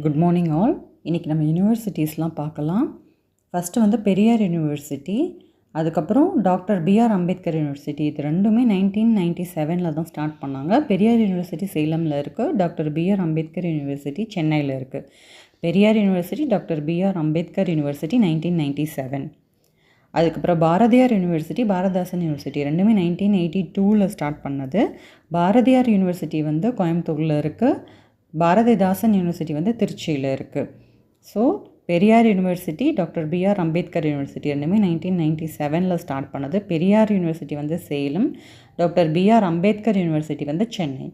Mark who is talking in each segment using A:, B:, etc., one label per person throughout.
A: Good morning all. இன்றைக்கி நம்ம யூனிவர்சிட்டிஸ்லாம் பார்க்கலாம். ஃபஸ்ட்டு வந்து பெரியார் யூனிவர்சிட்டி, அதுக்கப்புறம் டாக்டர் பிஆர் அம்பேத்கர் யூனிவர்சிட்டி. இது ரெண்டுமே 1997 தான் ஸ்டார்ட் பண்ணாங்க. பெரியார் யூனிவர்சிட்டி சேலமில் இருக்குது, டாக்டர் பிஆர் அம்பேத்கர் யூனிவர்சிட்டி சென்னையில் இருக்குது. Periyar university, doctor PR Ambedkar university 1997. அதுக்கப்புறம் பாரதியார் யூனிவர்சிட்டி, பாரதிதாசன் யூனிவர்சிட்டி ரெண்டுமே 1982 ஸ்டார்ட் பண்ணது. பாரதியார் யூனிவர்சிட்டி வந்து கோயம்புத்தூரில் இருக்குது, பாரதிதாசன் யூனிவர்சிட்டி வந்து திருச்சியில் இருக்குது. So Periyar university, doctor PR Ambedkar university ரெண்டுமே 1997 ஸ்டார்ட் பண்ணது. பெரியார் யூனிவர்சிட்டி வந்து Salem, doctor PR Ambedkar university வந்து Chennai.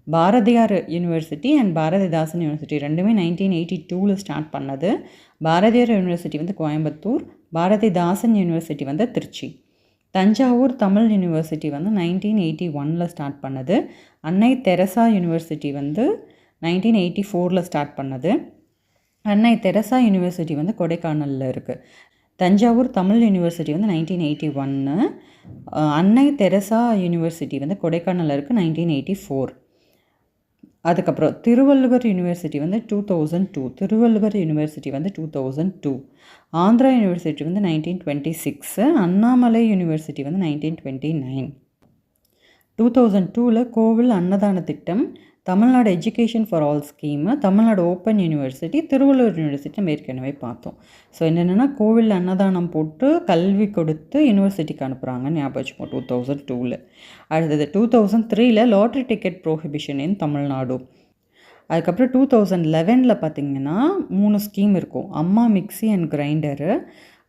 A: Bharathiar university and Bharathidasan university ரெண்டுமே 1982 ஸ்டார்ட் பண்ணது. பாரதியார் யூனிவர்சிட்டி வந்து கோயம்புத்தூர், பாரதிதாசன் யூனிவர்சிட்டி வந்து திருச்சி. தஞ்சாவூர் தமிழ் யூனிவர்சிட்டி வந்து 1981 ஸ்டார்ட் பண்ணது. அன்னை தெரசா யூனிவர்சிட்டி வந்து 1984 ஸ்டார்ட் பண்ணது. அன்னை தெரசா யூனிவர்சிட்டி வந்து கொடைக்கானலில் இருக்குது. தஞ்சாவூர் தமிழ் யூனிவர்சிட்டி வந்து 1981, அன்னை தெரசா யூனிவர்சிட்டி வந்து கொடைக்கானலில் இருக்குது 1984. அதுக்கப்புறம் திருவள்ளுவர் யூனிவர்சிட்டி வந்து 2002, திருவள்ளுவர் யூனிவர்சிட்டி வந்து 2002. ஆந்திரா யூனிவர்சிட்டி வந்து 1926, அண்ணாமலை யூனிவர்சிட்டி வந்து 1929. 2002 கோவில் அன்னதான திட்டம், Tamil Nadu education for all scheme, Tamil Nadu open university, Thiruvalluvar university நம்ம ஏற்கனவே பார்த்தோம். ஸோ என்னென்னா கோவில் அன்னதானம் போட்டு கல்வி கொடுத்து யூனிவர்சிட்டிக்கு அனுப்புகிறாங்கன்னு ஞாபகம் வச்சுப்போம் 2002. அடுத்தது 2003 லாட்ரி டிக்கெட் ப்ரோஹிபிஷன் இன் தமிழ்நாடு. அதுக்கப்புறம் 2011 பார்த்திங்கன்னா 3 ஸ்கீம் இருக்கும். அம்மா மிக்சி அண்ட் கிரைண்டரு,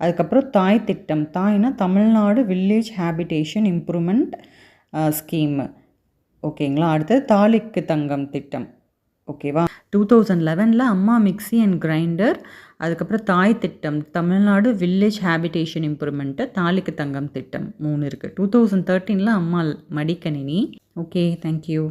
A: அதுக்கப்புறம் தாய் திட்டம், தாய்னா Tamil Nadu village habitation improvement scheme, ஓகேங்களா. அடுத்தது தாலிக்கு தங்கம் திட்டம், ஓகேவா. 2011 அம்மா மிக்சி அண்ட் கிரைண்டர், அதுக்கப்புறம் தாய் திட்டம், தமிழ்நாடு வில்லேஜ் ஹேபிடேஷன் இம்ப்ரூவ்மெண்ட்டு, தாலிக்கு தங்கம் திட்டம் 3 இருக்குது. 2013 அம்மா மடிக்கணினி. Okay, thank you.